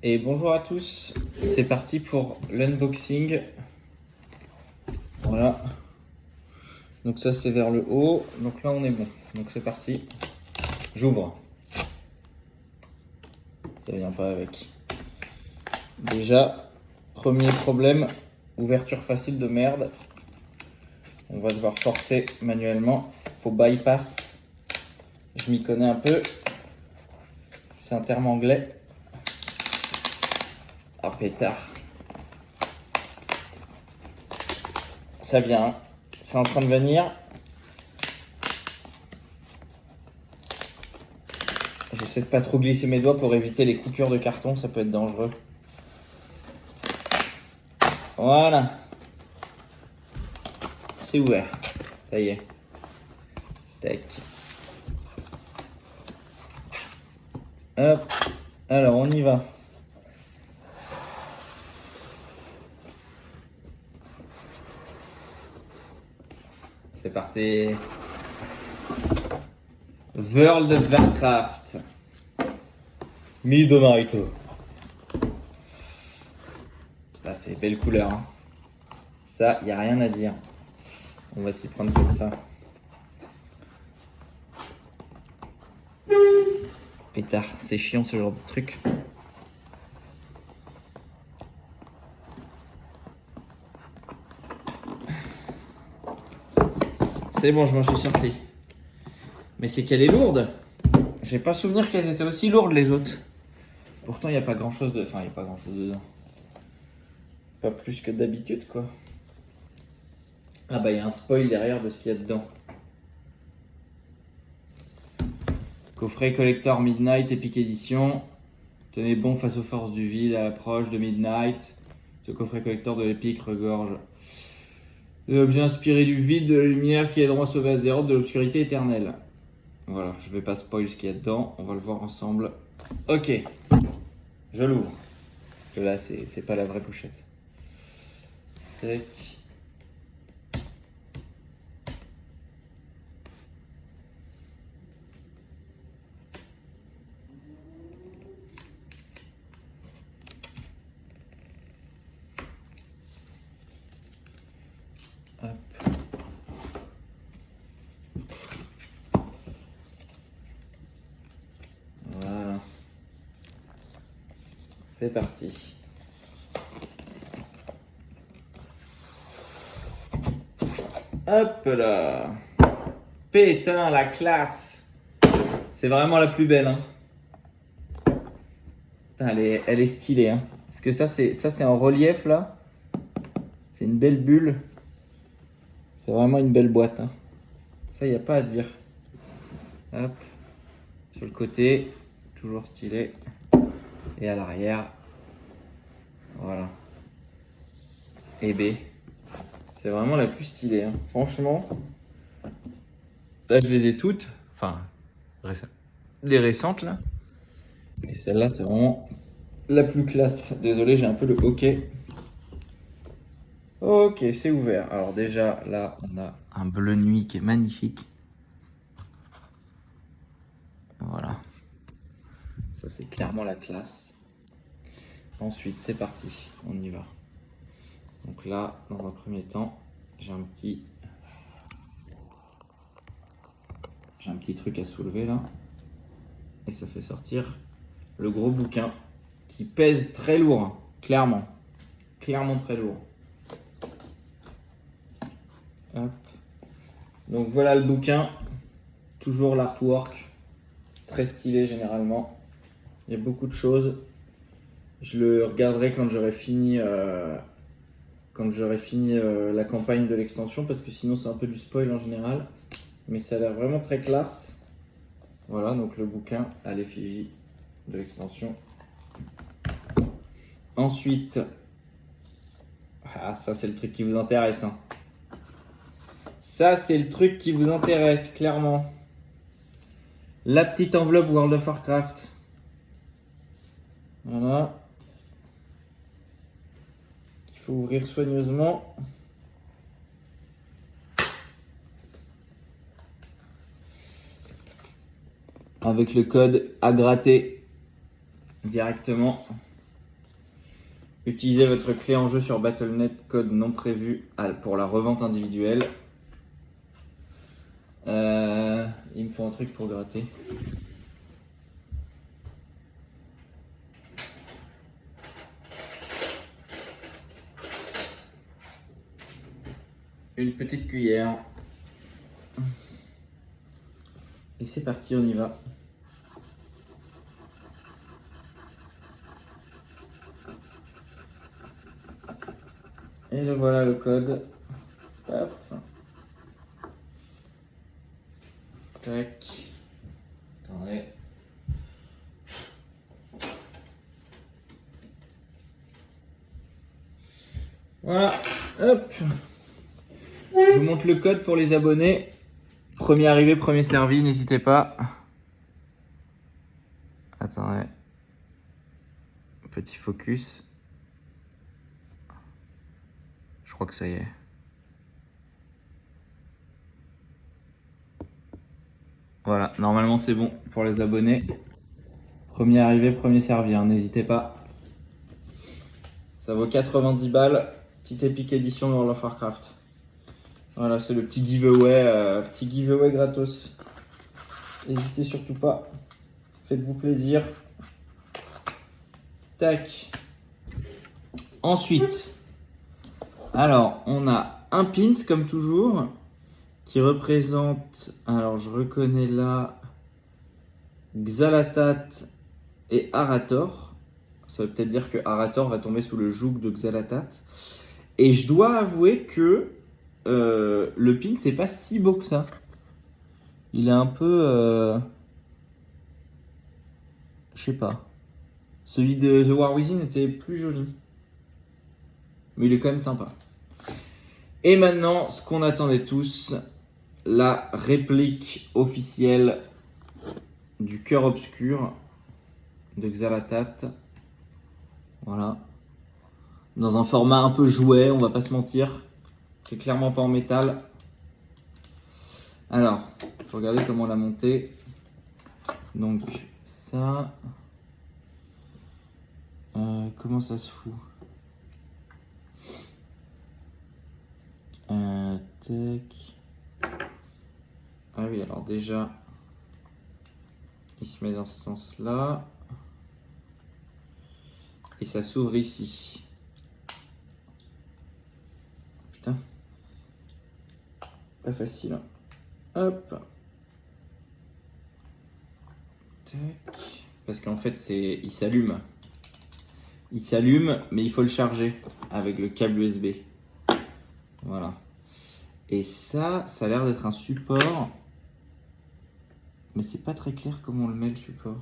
Et bonjour à tous, c'est parti pour l'unboxing. Voilà. Donc ça c'est vers le haut, donc là on est bon. Donc c'est parti. J'ouvre. Ça vient pas avec. Déjà, premier problème, ouverture facile de merde. On va devoir forcer manuellement. Faut bypass. Je m'y connais un peu. C'est un terme anglais. Ah pétard. Ça vient. C'est en train de venir. J'essaie de pas trop glisser mes doigts pour éviter les coupures de carton, ça peut être dangereux. Voilà. C'est ouvert. Ça y est. Tac. Hop. Alors, on y va. C'est parti. World of Warcraft. Midnight. Là, c'est belle couleur. Hein. Ça, y a rien à dire. On va s'y prendre comme ça. Pétard, c'est chiant ce genre de truc. C'est bon, je m'en suis sorti. Mais c'est qu'elle est lourde. J'ai pas souvenir qu'elles étaient aussi lourdes les autres. Pourtant, il n'y a pas grand chose de. Enfin, il n'y a pas grand chose dedans. Pas plus que d'habitude, quoi. Ah bah, il y a un spoil derrière de ce qu'il y a dedans. Coffret collector Midnight Epic Edition. Tenez bon face aux forces du vide à l'approche de Midnight. Ce coffret collector de l'Epic regorge l'objet inspiré du vide, de la lumière qui aideront à sauver Azeroth de l'obscurité éternelle. Voilà, je vais pas spoil ce qu'il y a dedans, on va le voir ensemble. Ok, je l'ouvre. Parce que là, c'est pas la vraie pochette. Tac. Hop. Voilà. C'est parti. Hop là. Pétain, la classe. C'est vraiment la plus belle. Hein. Putain, elle est stylée. Hein. Parce que ça, c'est en relief là. C'est une belle bulle. C'est vraiment une belle boîte. Hein. Ça, il n'y a pas à dire. Hop. Sur le côté, toujours stylé. Et à l'arrière, voilà. Et B. C'est vraiment la plus stylée. Hein. Franchement, là, je les ai toutes. Enfin, les récentes, là. Et celle-là, c'est vraiment la plus classe. Désolé, j'ai un peu le hockey. Ok, c'est ouvert. Alors déjà, là, on a un bleu nuit qui est magnifique. Voilà. Ça, c'est clairement la classe. Ensuite, c'est parti. On y va. Donc là, dans un premier temps, j'ai un petit truc à soulever là. Et ça fait sortir le gros bouquin qui pèse très lourd, hein, clairement. Clairement très lourd. Hop. Donc voilà le bouquin. Toujours l'artwork. Très stylé généralement. Il y a beaucoup de choses. Je le regarderai quand j'aurai fini, la campagne de l'extension parce que sinon c'est un peu du spoil en général. Mais ça a l'air vraiment très classe. Voilà, donc le bouquin à l'effigie de l'extension. Ensuite, ça c'est le truc qui vous intéresse. Hein. Ça c'est le truc qui vous intéresse, clairement. La petite enveloppe World of Warcraft. Voilà. Il faut ouvrir soigneusement. Avec le code à gratter directement. Utilisez votre clé en jeu sur Battle.net, code non prévu pour la revente individuelle. Il me faut un truc pour gratter. Une petite cuillère. Et c'est parti, on y va. Et le voilà le code. Paf. Tac. Attendez. Voilà. Hop. Je vous montre le code pour les abonnés. Premier arrivé, premier servi, n'hésitez pas. Attendez. Petit focus. Je crois que ça y est. Voilà, normalement c'est bon pour les abonnés. Premier arrivé, premier servi, hein, n'hésitez pas. Ça vaut 90 balles. Petite épique édition de World of Warcraft. Voilà, c'est le petit giveaway gratos. N'hésitez surtout pas. Faites-vous plaisir. Tac. Ensuite, alors, on a un pins comme toujours qui représente, alors je reconnais là, Xalatat et Arator. Ça veut peut-être dire que Arator va tomber sous le joug de Xalatat. Et je dois avouer que le pin, c'est pas si beau que ça. Il est un peu... je sais pas. Celui de The War Within était plus joli. Mais il est quand même sympa. Et maintenant, ce qu'on attendait tous, la réplique officielle du cœur obscur de Xalatat. Voilà. Dans un format un peu jouet, on va pas se mentir. C'est clairement pas en métal. Alors, il faut regarder comment on l'a monté. Donc, ça... comment ça se fout? Tac. Ah oui, alors déjà, il se met dans ce sens-là. Et ça s'ouvre ici. Putain. Pas facile. Hein. Hop. Tac. Parce qu'en fait, il s'allume. Il s'allume, mais il faut le charger avec le câble USB. Voilà. Et ça a l'air d'être un support. Mais c'est pas très clair comment on le met, le support.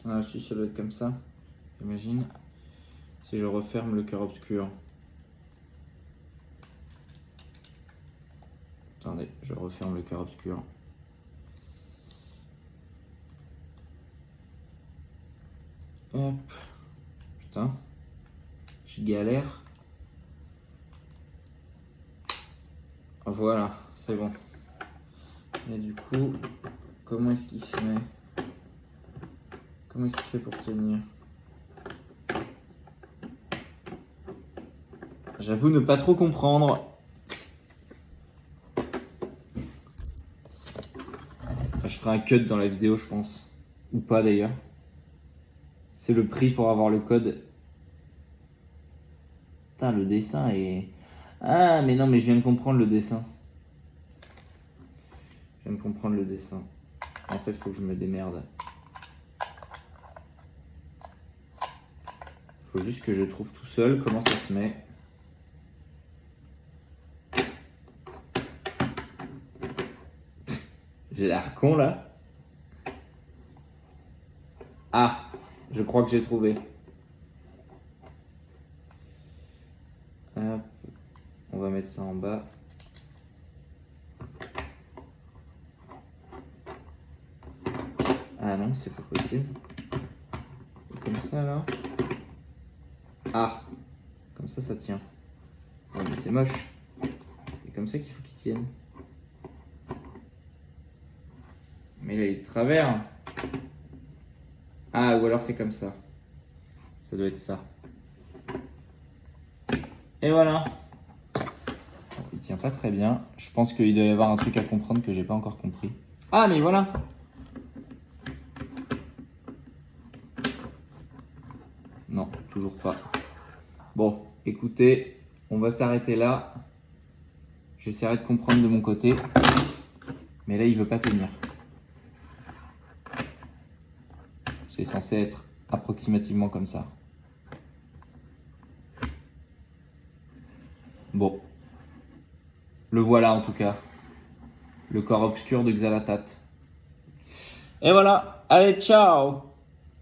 Ah si, ça doit être comme ça. J'imagine. Si je referme le cœur obscur. Attendez, je referme le cœur obscur. Hop. Putain. Je galère. Voilà, c'est bon. Et du coup, comment est-ce qu'il se met? Comment est-ce qu'il fait pour tenir? J'avoue ne pas trop comprendre. Je ferai un cut dans la vidéo, je pense. Ou pas d'ailleurs. C'est le prix pour avoir le code. Putain, le dessin est... Ah, mais non, mais je viens de comprendre le dessin. Je viens de comprendre le dessin. En fait, il faut que je me démerde. Faut juste que je trouve tout seul comment ça se met. J'ai l'air con là. Ah, je crois que j'ai trouvé. Hop. On va mettre ça en bas. Ah non, c'est pas possible. Comme ça là. Ah, comme ça tient. Oh, mais c'est moche. C'est comme ça qu'il faut qu'il tienne. Mais là, il est de travers. Ah, ou alors c'est comme ça. Ça doit être ça. Et voilà. Il tient pas très bien. Je pense qu'il doit y avoir un truc à comprendre que j'ai pas encore compris. Ah, mais voilà. Non, toujours pas. Bon, écoutez, on va s'arrêter là. J'essaierai de comprendre de mon côté. Mais là, il veut pas tenir. C'est censé être approximativement comme ça. Bon. Le voilà en tout cas. Le corps obscur de Xalatat. Et voilà. Allez, ciao!